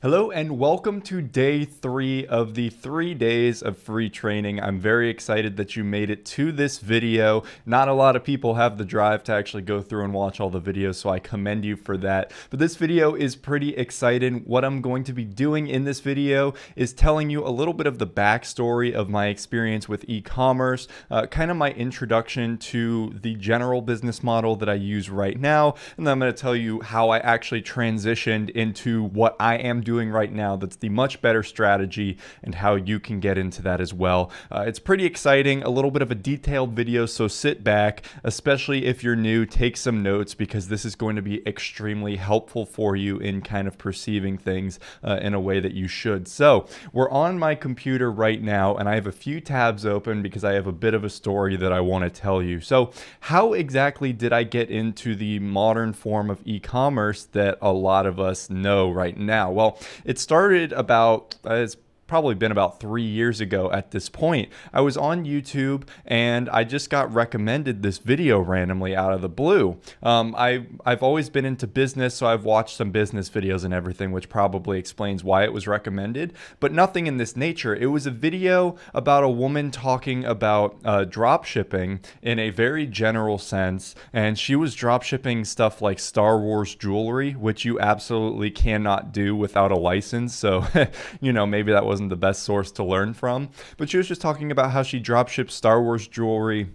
Hello and welcome to day 3 of the 3 days of free training. I'm very excited that you made it to this video. Not a lot of people have the drive to actually go through and watch all the videos, so I commend you for that. But this video is pretty exciting. What I'm going to be doing in this video is telling you a little bit of the backstory of my experience with e-commerce, kind of my introduction to the general business model that I use right now, and then I'm going to tell you how I actually transitioned into what I am doing right now that's the much better strategy and how you can get into that as well. It's pretty exciting, a little bit of a detailed video, so sit back, especially if you're new, take some notes because this is going to be extremely helpful for you in kind of perceiving things in a way that you should. So we're on my computer right now and I have a few tabs open because I have a bit of a story that I want to tell you. So how exactly did I get into the modern form of e-commerce that a lot of us know right now? Well, it started about, it's probably been about 3 years ago at this point. I was on YouTube and I just got recommended this video randomly out of the blue. I've always been into business, so I've watched some business videos and everything, which probably explains why it was recommended, but nothing in this nature. It was a video about a woman talking about drop shipping in a very general sense, and she was drop shipping stuff like Star Wars jewelry, which you absolutely cannot do without a license. So, maybe that wasn't the best source to learn from, but she was just talking about how she drop ships Star Wars jewelry.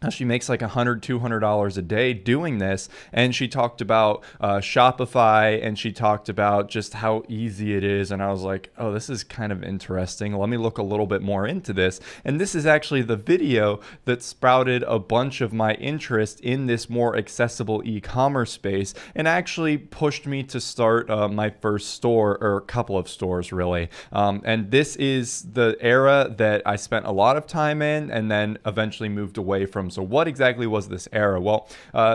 She makes like $100, $200 a day doing this. And she talked about Shopify, and she talked about just how easy it is. And I was like, oh, this is kind of interesting. Let me look a little bit more into this. And this is actually the video that sprouted a bunch of my interest in this more accessible e-commerce space and actually pushed me to start my first store, or a couple of stores really. And this is the era that I spent a lot of time in and then eventually moved away from. So what exactly was this era? Well,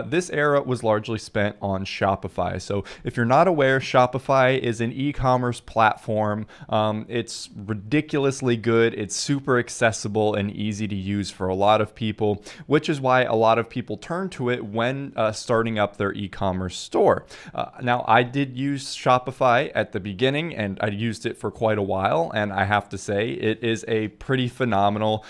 this era was largely spent on Shopify. So if you're not aware, Shopify is an e-commerce platform. It's ridiculously good. It's super accessible and easy to use for a lot of people, which is why a lot of people turn to it when starting up their e-commerce store. Now, I did use Shopify at the beginning, and I used it for quite a while, and I have to say it is a pretty phenomenal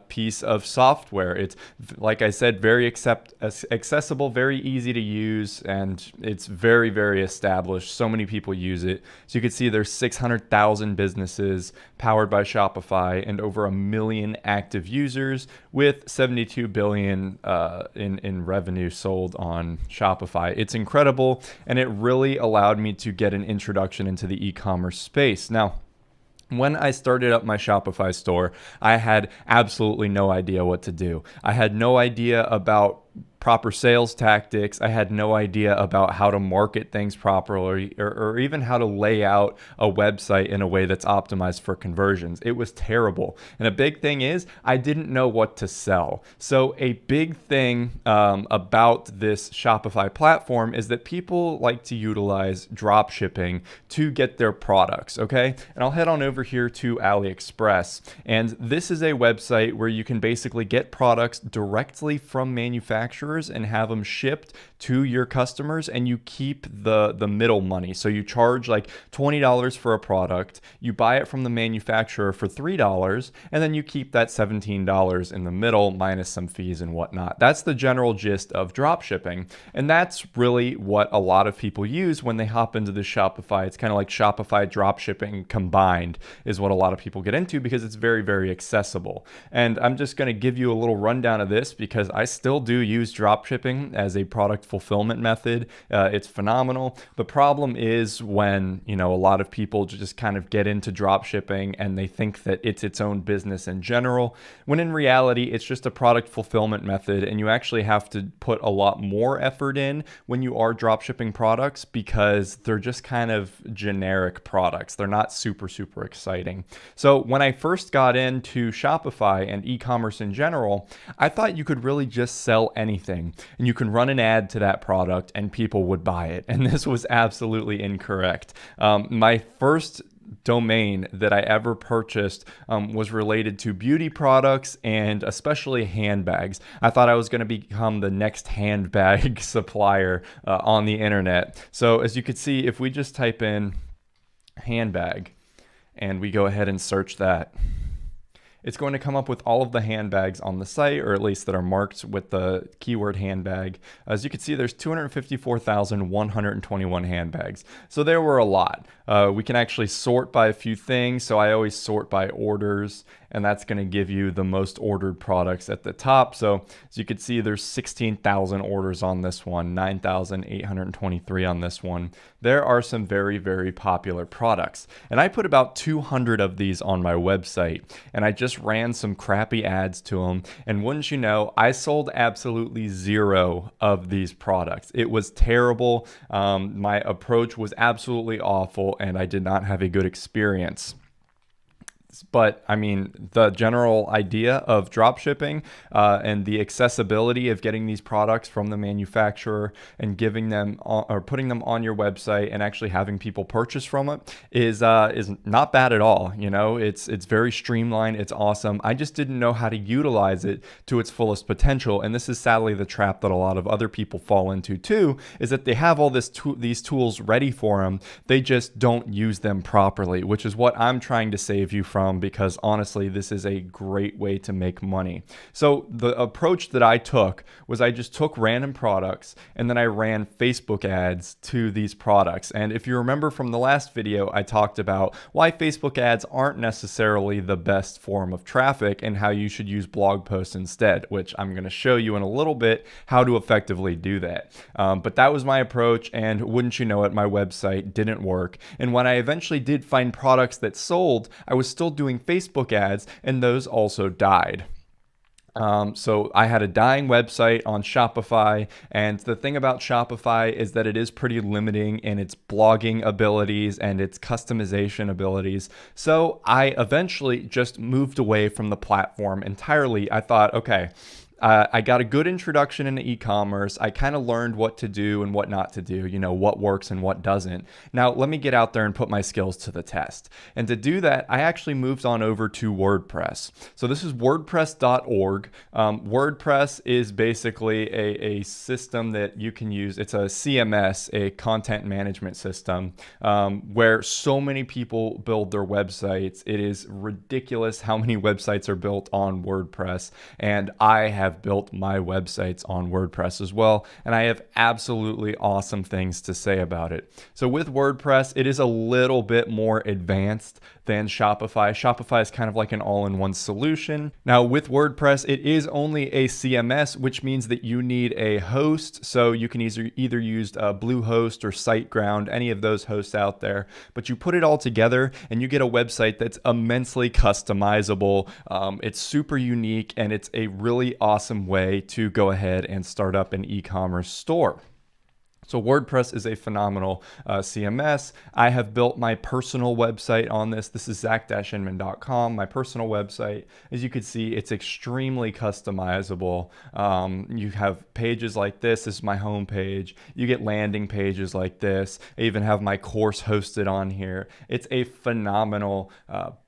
piece of software. It's, like I said, very accessible, very easy to use, and it's very, very established. So many people use it. So you can see there's 600,000 businesses powered by Shopify and over 1 million active users with 72 billion in revenue sold on Shopify. It's incredible, and it really allowed me to get an introduction into the e-commerce space. Now, when I started up my Shopify store, I had absolutely no idea what to do. I had no idea about proper sales tactics. I had no idea about how to market things properly, or even how to lay out a website in a way that's optimized for conversions. It was terrible. And a big thing is I didn't know what to sell. So a big thing about this Shopify platform is that people like to utilize drop shipping to get their products, okay? And I'll head on over here to AliExpress. And this is a website where you can basically get products directly from manufacturers and have them shipped to your customers, and you keep the middle money. So you charge like $20 for a product, you buy it from the manufacturer for $3, and then you keep that $17 in the middle minus some fees and whatnot. That's the general gist of drop shipping, and that's really what a lot of people use when they hop into the Shopify. It's kind of like Shopify drop shipping combined is what a lot of people get into because it's very, very accessible. And I'm just going to give you a little rundown of this because I still do use drop shipping as a product fulfillment method. It's phenomenal. The problem is when, a lot of people just kind of get into drop shipping and they think that it's its own business in general, when in reality, it's just a product fulfillment method, and you actually have to put a lot more effort in when you are drop shipping products because they're just kind of generic products. They're not super, super exciting. So when I first got into Shopify and e-commerce in general, I thought you could really just sell anything and you can run an ad to that product and people would buy it. And this was absolutely incorrect. My first domain that I ever purchased was related to beauty products and especially handbags. I thought I was going to become the next handbag supplier on the internet. So as you can see, if we just type in handbag, and we go ahead and search that, it's going to come up with all of the handbags on the site, or at least that are marked with the keyword handbag. As you can see, there's 254,121 handbags. So there were a lot. We can actually sort by a few things. So I always sort by orders, and that's going to give you the most ordered products at the top. So as you can see, there's 16,000 orders on this one, 9,823 on this one. There are some very, very popular products. And I put about 200 of these on my website, and I just ran some crappy ads to them. And wouldn't you know, I sold absolutely 0 of these products. It was terrible. My approach was absolutely awful, and I did not have a good experience. But I mean, the general idea of drop shipping and the accessibility of getting these products from the manufacturer and giving them or putting them on your website and actually having people purchase from it is not bad at all. You know, it's very streamlined. It's awesome. I just didn't know how to utilize it to its fullest potential. And this is sadly the trap that a lot of other people fall into too, is that they have all these tools ready for them. They just don't use them properly, which is what I'm trying to save you from, because honestly, this is a great way to make money. So the approach that I took was I just took random products and then I ran Facebook ads to these products. And if you remember from the last video, I talked about why Facebook ads aren't necessarily the best form of traffic and how you should use blog posts instead, which I'm going to show you in a little bit how to effectively do that. But that was my approach, and wouldn't you know it, my website didn't work. And when I eventually did find products that sold, I was still doing Facebook ads, and those also died. So I had a dying website on Shopify, and the thing about Shopify is that it is pretty limiting in its blogging abilities and its customization abilities. So I eventually just moved away from the platform entirely. I thought, okay, I got a good introduction into e-commerce. I kind of learned what to do and what not to do, you know, what works and what doesn't. Now, let me get out there and put my skills to the test. And to do that, I actually moved on over to WordPress. So this is WordPress.org. WordPress is basically a system that you can use. It's a CMS, a content management system, where so many people build their websites. It is ridiculous how many websites are built on WordPress. And I have built my websites on WordPress as well, and I have absolutely awesome things to say about it. So with WordPress, it is a little bit more advanced than Shopify. Shopify is kind of like an all-in-one solution. Now with WordPress, it is only a CMS, which means that you need a host. So you can either use Bluehost or SiteGround, any of those hosts out there, but you put it all together and you get a website that's immensely customizable. It's super unique, and it's a really awesome way to go ahead and start up an e-commerce store. So WordPress is a phenomenal CMS. I have built my personal website on this. This is zach-inman.com, my personal website. As you can see, it's extremely customizable. You have pages like this. This is my home page. You get landing pages like this. I even have my course hosted on here. It's a phenomenal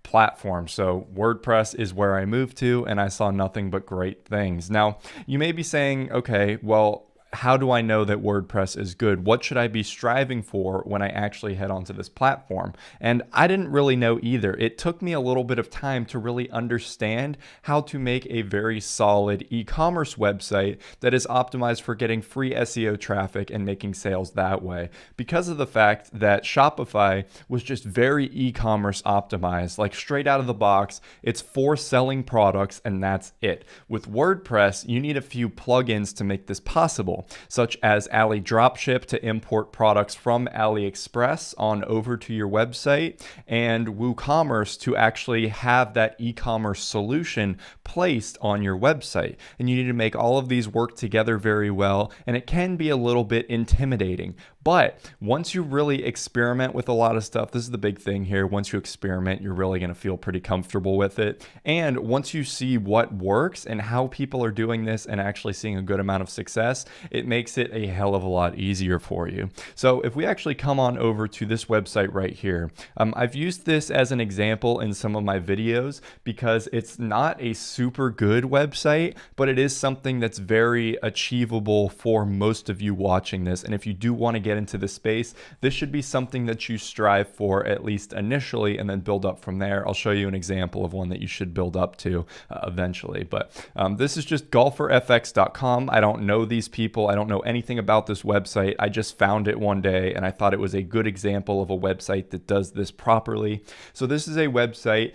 platform. So WordPress is where I moved to, and I saw nothing but great things. Now, you may be saying, okay, well, how do I know that WordPress is good? What should I be striving for when I actually head onto this platform? And I didn't really know either. It took me a little bit of time to really understand how to make a very solid e-commerce website that is optimized for getting free SEO traffic and making sales that way, because of the fact that Shopify was just very e-commerce optimized. Like straight out of the box, it's for selling products and that's it. With WordPress, you need a few plugins to make this possible, such as Ali Dropship to import products from AliExpress on over to your website, and WooCommerce to actually have that e-commerce solution placed on your website. And you need to make all of these work together very well, and it can be a little bit intimidating. But once you really experiment with a lot of stuff, this is the big thing here. Once you experiment, you're really going to feel pretty comfortable with it. And once you see what works and how people are doing this and actually seeing a good amount of success, it makes it a hell of a lot easier for you. So if we actually come on over to this website right here, I've used this as an example in some of my videos because it's not a super good website, but it is something that's very achievable for most of you watching this. And if you do want to get get into the space, this should be something that you strive for at least initially and then build up from there. I'll show you an example of one that you should build up to eventually. But this is just golferfx.com. I don't know these people. I don't know anything about this website. I just found it one day and I thought it was a good example of a website that does this properly. So this is a website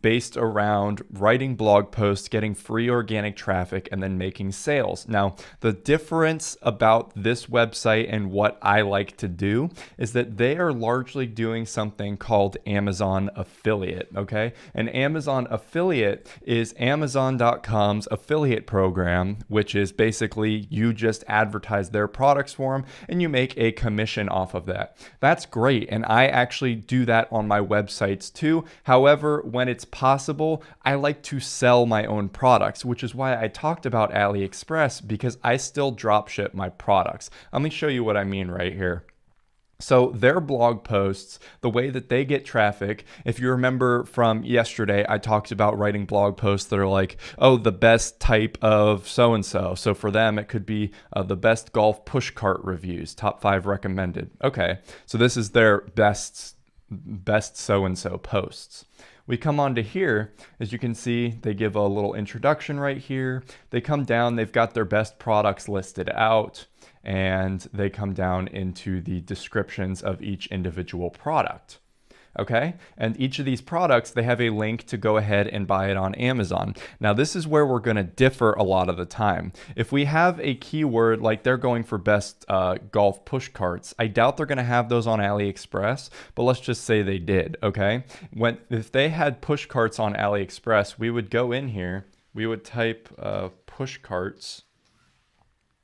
based around writing blog posts, getting free organic traffic, and then making sales. Now, the difference about this website and what I like to do is that they are largely doing something called Amazon affiliate, okay? An Amazon affiliate is Amazon.com's affiliate program, which is basically you just advertise their products for them and you make a commission off of that. That's great, and I actually do that on my websites too. However, when it's possible, I like to sell my own products, which is why I talked about AliExpress, because I still drop ship my products. Let me show you what I mean right here. So their blog posts, the way that they get traffic, if you remember from yesterday, I talked about writing blog posts that are like, oh, the best type of so-and-so. So for them, it could be the best golf push cart reviews, top 5 recommended. Okay, so this is their best so-and-so posts. We come on to here, as you can see, they give a little introduction right here. They come down, they've got their best products listed out, and they come down into the descriptions of each individual product. Okay, and each of these products, they have a link to go ahead and buy it on Amazon. Now, this is where we're going to differ a lot of the time. If we have a keyword like they're going for best golf push carts, I doubt they're going to have those on AliExpress, but let's just say they did, okay? If they had push carts on AliExpress, we would go in here, we would type push carts.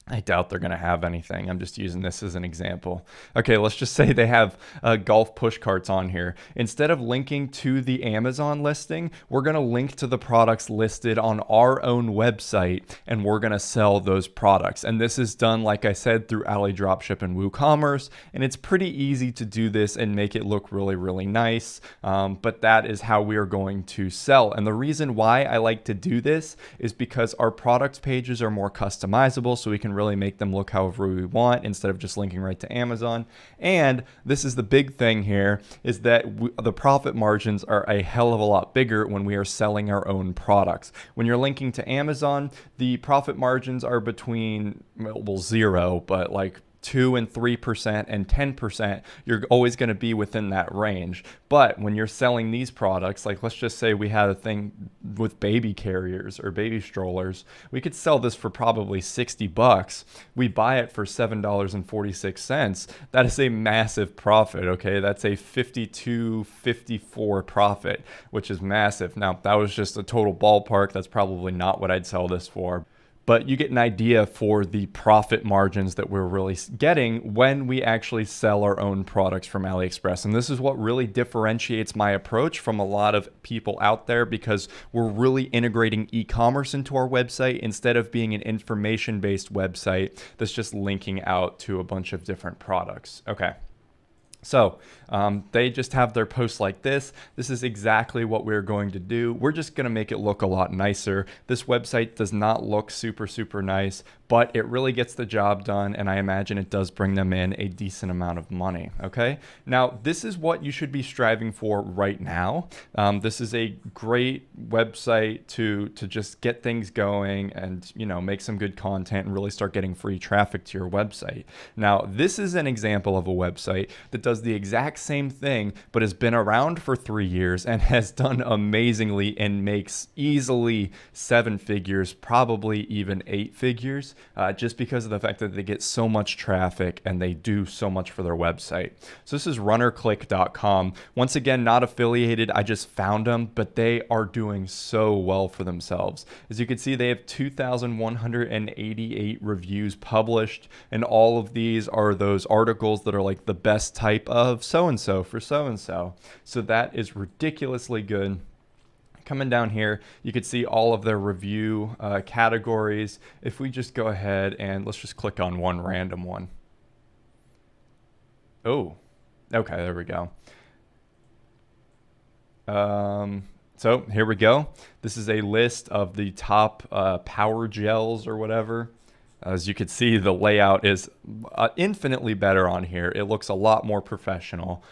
I doubt they're going to have anything. I'm just using this as an example. Okay, let's just say they have golf push carts on here. Instead of linking to the Amazon listing, we're going to link to the products listed on our own website, and we're going to sell those products. And this is done, like I said, through AliDropship and WooCommerce, and it's pretty easy to do this and make it look really, really nice. But that is how we are going to sell. And the reason why I like to do this is because our product pages are more customizable, so we can really make them look however we want instead of just linking right to Amazon. And this is the big thing here, is that the profit margins are a hell of a lot bigger when we are selling our own products. When you're linking to Amazon, the profit margins are between, well, 0, but like 2 and 3% and 10%, you're always going to be within that range. But when you're selling these products, like let's just say we had a thing with baby carriers or baby strollers, we could sell this for probably $60. We buy it for $7.46. That is a massive profit, okay? That's a 52.54 profit, which is massive. Now, that was just a total ballpark. That's probably not what I'd sell this for. But you get an idea for the profit margins that we're really getting when we actually sell our own products from AliExpress. And this is what really differentiates my approach from a lot of people out there, because we're really integrating e-commerce into our website instead of being an information-based website that's just linking out to a bunch of different products. Okay. So they just have their posts like this. This is exactly what we're going to do. We're just going to make it look a lot nicer. This website does not look super, super nice, but it really gets the job done, and I imagine it does bring them in a decent amount of money, okay? Now, this is what you should be striving for right now. This is a great website to just get things going and, you know, make some good content and really start getting free traffic to your website. Now, this is an example of a website that does the exact same thing, but has been around for 3 years and has done amazingly and makes easily 7 figures, probably even 8 figures, just because of the fact that they get so much traffic and they do so much for their website. So this is runnerclick.com. Once again, not affiliated. I just found them, but they are doing so well for themselves. As you can see, they have 2,188 reviews published, and all of these are those articles that are like the best type of so-and-so for so-and-so. So that is ridiculously good. Coming down here, you can see all of their review categories. If we just go ahead and let's just click on one random one. Oh, okay, there we go. So here we go. This is a list of the top power gels or whatever. As you can see, the layout is infinitely better on here. It looks a lot more professional.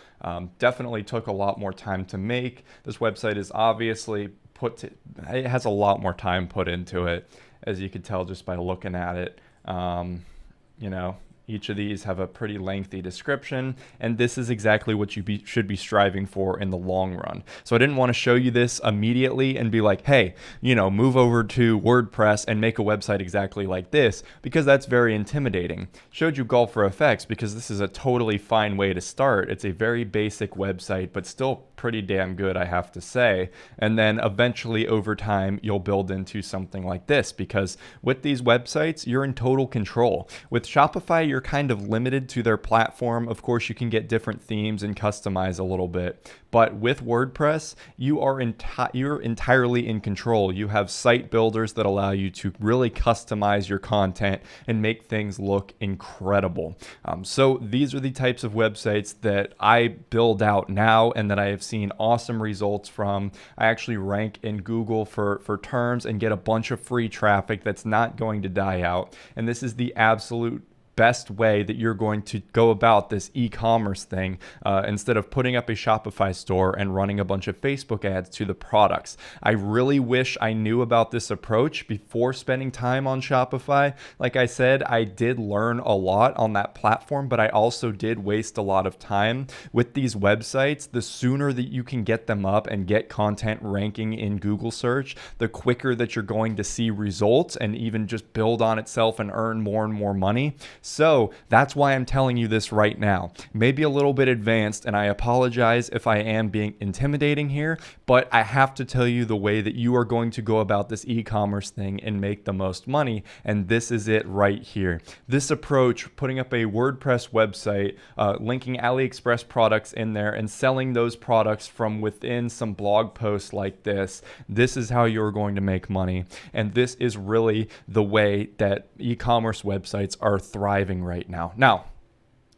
Definitely took a lot more time to make. This website is obviously it has a lot more time put into it, as you could tell just by looking at it. You know, each of these have a pretty lengthy description, and this is exactly what you should be striving for in the long run. So I didn't want to show you this immediately and be like, hey, you know, move over to WordPress and make a website exactly like this, because that's very intimidating. Showed you Golfer FX because this is a totally fine way to start. It's a very basic website, but still pretty damn good, I have to say. And then eventually over time, you'll build into something like this, because with these websites, you're in total control. With Shopify, you're kind of limited to their platform. Of course, you can get different themes and customize a little bit. But with WordPress, you're entirely in control. You have site builders that allow you to really customize your content and make things look incredible. So these are the types of websites that I build out now and that I have seen awesome results from. I actually rank in Google for terms and get a bunch of free traffic that's not going to die out. And this is the absolute best way that you're going to go about this e-commerce thing, instead of putting up a Shopify store and running a bunch of Facebook ads to the products. I really wish I knew about this approach before spending time on Shopify. Like I said, I did learn a lot on that platform, but I also did waste a lot of time with these websites. The sooner that you can get them up and get content ranking in Google search, the quicker that you're going to see results and even just build on itself and earn more and more money. So that's why I'm telling you this right now. Maybe a little bit advanced, and I apologize if I am being intimidating here, but I have to tell you the way that you are going to go about this e-commerce thing and make the most money, and this is it right here. This approach, putting up a WordPress website, linking AliExpress products in there and selling those products from within some blog posts like this is how you're going to make money. And this is really the way that e-commerce websites are thriving right now. Now,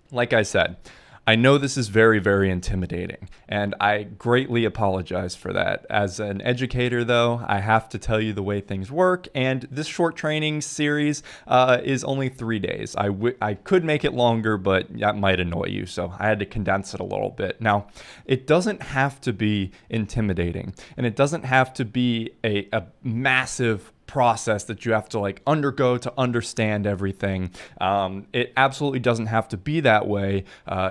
like I said, I know this is very, very intimidating, and I greatly apologize for that. As an educator, though, I have to tell you the way things work, and this short training series is only 3 days. I could make it longer, but that might annoy you, so I had to condense it a little bit. Now, it doesn't have to be intimidating, and it doesn't have to be a massive process that you have to like undergo to understand everything. It absolutely doesn't have to be that way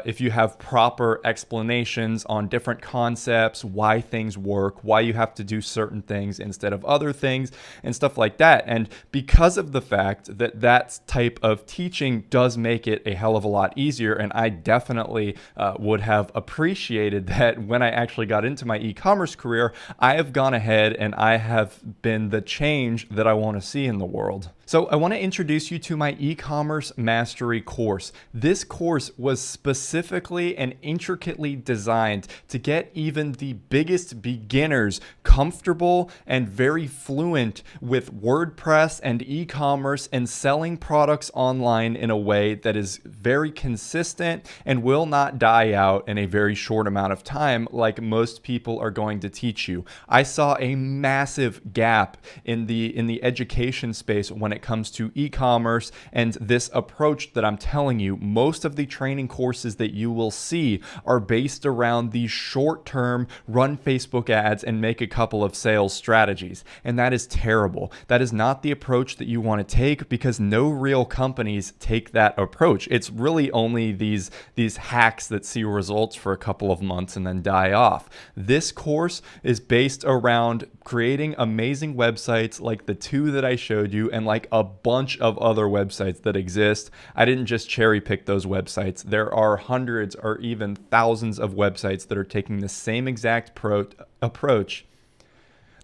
if you have proper explanations on different concepts, why things work, why you have to do certain things instead of other things, and stuff like that. And because of the fact that that type of teaching does make it a hell of a lot easier, and I definitely would have appreciated that when I actually got into my e-commerce career, I have gone ahead and I have been the change that I want to see in the world. So I want to introduce you to my e-commerce mastery course. This course was specifically and intricately designed to get even the biggest beginners comfortable and very fluent with WordPress and e-commerce and selling products online in a way that is very consistent and will not die out in a very short amount of time like most people are going to teach you. I saw a massive gap in the education space when it comes to e-commerce and this approach that I'm telling you. Most of the training courses that you will see are based around these short-term run Facebook ads and make a couple of sales strategies, and that is terrible. That is not the approach that you want to take, because no real companies take that approach. It's really only these hacks that see results for a couple of months and then die off. This course is based around creating amazing websites like the two that I showed you, and like a bunch of other websites that exist. I didn't just cherry pick those websites. There are hundreds or even thousands of websites that are taking the same exact approach.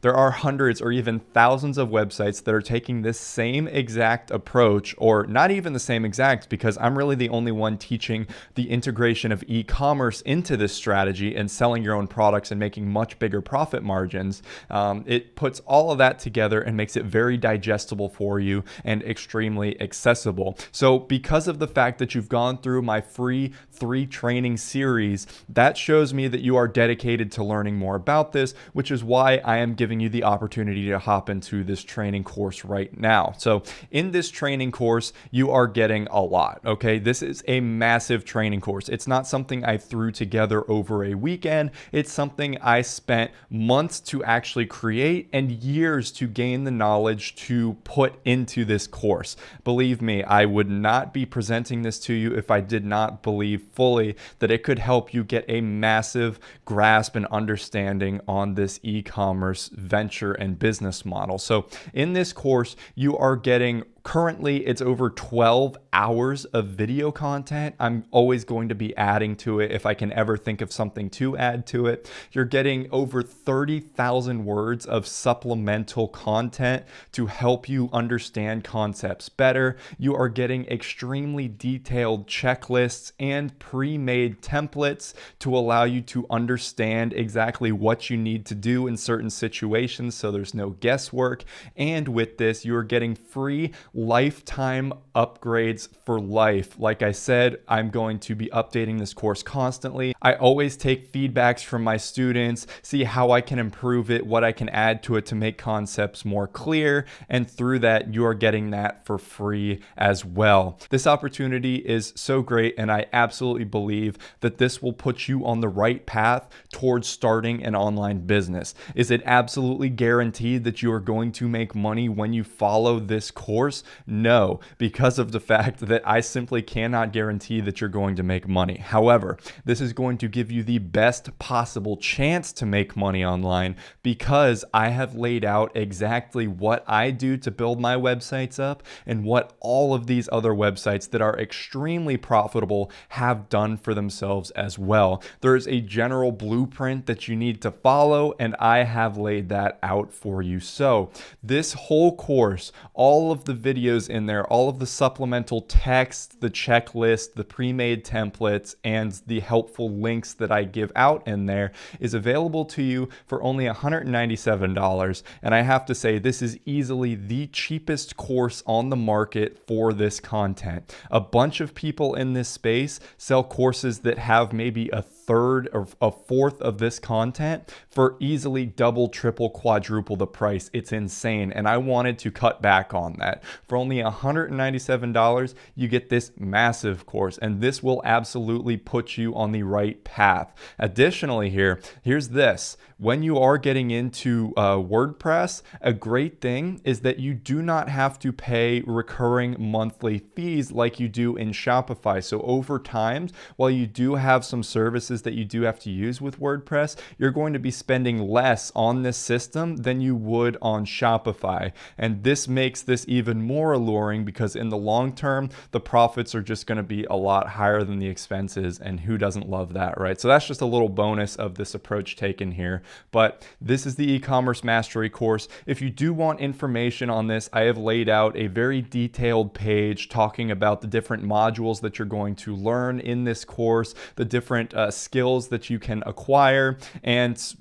There are hundreds or even thousands of websites that are taking this same exact approach, or not even the same exact, because I'm really the only one teaching the integration of e-commerce into this strategy and selling your own products and making much bigger profit margins. It puts all of that together and makes it very digestible for you and extremely accessible. So because of the fact that you've gone through my free 3 training series, that shows me that you are dedicated to learning more about this, which is why I am giving giving you the opportunity to hop into this training course right now. So in this training course, you are getting a lot, okay? This is a massive training course. It's not something I threw together over a weekend. It's something I spent months to actually create and years to gain the knowledge to put into this course. Believe me, I would not be presenting this to you if I did not believe fully that it could help you get a massive grasp and understanding on this e-commerce venture and business model. So in this course, you are getting currently, it's over 12 hours of video content. I'm always going to be adding to it if I can ever think of something to add to it. You're getting over 30,000 words of supplemental content to help you understand concepts better. You are getting extremely detailed checklists and pre-made templates to allow you to understand exactly what you need to do in certain situations, so there's no guesswork. And with this, you're getting free lifetime upgrades for life. Like I said, I'm going to be updating this course constantly. I always take feedbacks from my students, see how I can improve it, what I can add to it to make concepts more clear, and through that, you are getting that for free as well. This opportunity is so great, and I absolutely believe that this will put you on the right path towards starting an online business. Is it absolutely guaranteed that you are going to make money when you follow this course? No, because of the fact that I simply cannot guarantee that you're going to make money. However, this is going to give you the best possible chance to make money online because I have laid out exactly what I do to build my websites up and what all of these other websites that are extremely profitable have done for themselves as well. There is a general blueprint that you need to follow, and I have laid that out for you. So this whole course, all of the videos in there, all of the supplemental text, the checklist, the pre-made templates, and the helpful links that I give out in there is available to you for only $197. And I have to say, this is easily the cheapest course on the market for this content. A bunch of people in this space sell courses that have maybe a third or a fourth of this content for easily double, triple, quadruple the price. It's insane. And I wanted to cut back on that. For only $197, you get this massive course, and this will absolutely put you on the right path. Additionally, here's this. When you are getting into WordPress, a great thing is that you do not have to pay recurring monthly fees like you do in Shopify. So over time, while you do have some services that you do have to use with WordPress, you're going to be spending less on this system than you would on Shopify. And this makes this even more alluring because in the long term, the profits are just going to be a lot higher than the expenses. And who doesn't love that, right? So that's just a little bonus of this approach taken here. But this is the e-commerce mastery course. If you do want information on this, I have laid out a very detailed page talking about the different modules that you're going to learn in this course, the different skills that you can acquire, and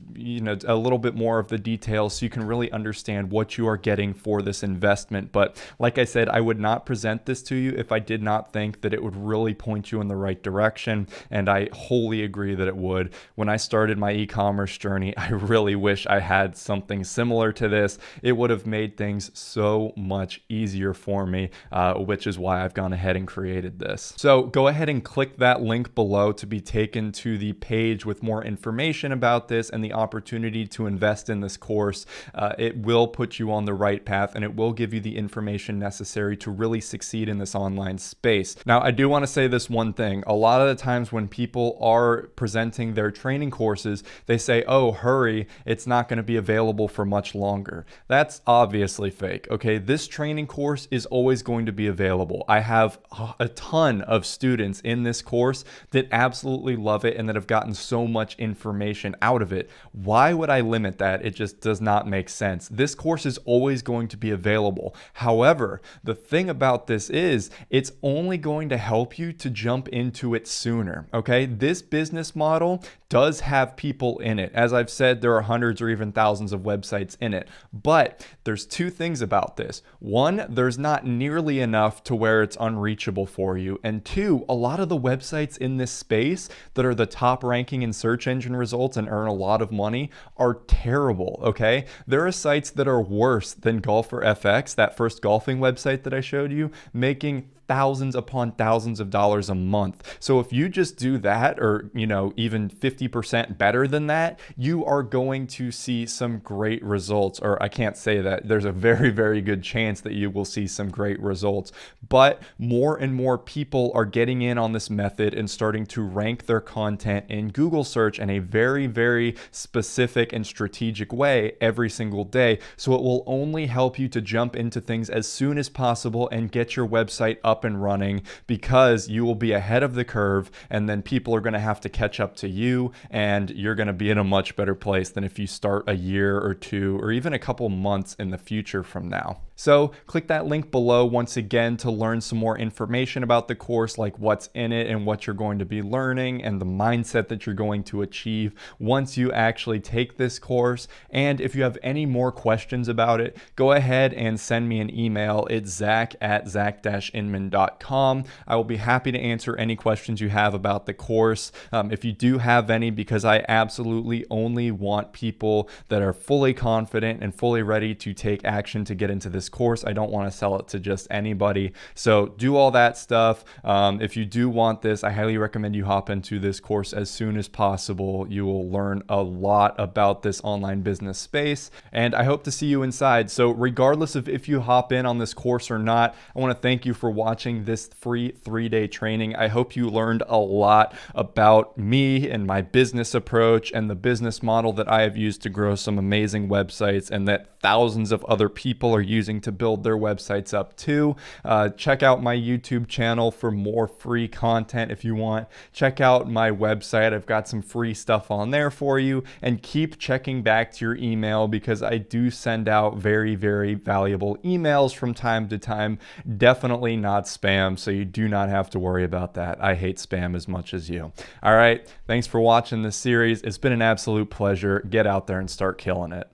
a little bit more of the details so you can really understand what you are getting for this investment. But like I said, I would not present this to you if I did not think that it would really point you in the right direction, and I wholly agree that it would. When I started my e-commerce journey, I really wish I had something similar to this. It would have made things so much easier for me, which is why I've gone ahead and created this. So go ahead and click that link below to be taken to the page with more information about this and the opportunity to invest in this course. It will put you on the right path, and it will give you the information necessary to really succeed in this online space. Now, I do want to say this one thing. A lot of the times when people are presenting their training courses, they say, oh, hurry, it's not going to be available for much longer. That's obviously fake. Okay, this training course is always going to be available. I have a ton of students in this course that absolutely love it and that have gotten so much information out of it. Why would I limit that? It just does not make sense. This course is always going to be available. However, the thing about this is it's only going to help you to jump into it sooner. Okay, this business model does have people in it. As I've said, there are hundreds or even thousands of websites in it. But there's two things about this. One, there's not nearly enough to where it's unreachable for you. And two, a lot of the websites in this space that are the top ranking in search engine results and earn a lot of money are terrible, okay? There are sites that are worse than Golfer FX, that first golfing website that I showed you, making thousands upon thousands of dollars a month. So if you just do that, or even 50% better than that, you are going to see some great results. Or I can't say that. There's a very, very good chance that you will see some great results. But more and more people are getting in on this method and starting to rank their content in Google search in a very, very specific and strategic way every single day. So it will only help you to jump into things as soon as possible and get your website up and running, because you will be ahead of the curve, and then people are going to have to catch up to you, and you're going to be in a much better place than if you start a year or two or even a couple months in the future from now. So click that link below once again to learn some more information about the course, like what's in it and what you're going to be learning and the mindset that you're going to achieve once you actually take this course. And if you have any more questions about it, go ahead and send me an email. It's zach@zach-inman.com. I will be happy to answer any questions you have about the course. If you do have any, because I absolutely only want people that are fully confident and fully ready to take action to get into this course. I don't want to sell it to just anybody. So do all that stuff. If you do want this, I highly recommend you hop into this course as soon as possible. You will learn a lot about this online business space, and I hope to see you inside. So regardless of if you hop in on this course or not, I want to thank you for watching this free 3-day training. I hope you learned a lot about me and my business approach and the business model that I have used to grow some amazing websites, and that thousands of other people are using to build their websites up too. Check out my YouTube channel for more free content if you want. Check out my website. I've got some free stuff on there for you, and keep checking back to your email, because I do send out very, very valuable emails from time to time. Definitely not spam, so you do not have to worry about that. I hate spam as much as you. All right, thanks for watching this series. It's been an absolute pleasure. Get out there and start killing it.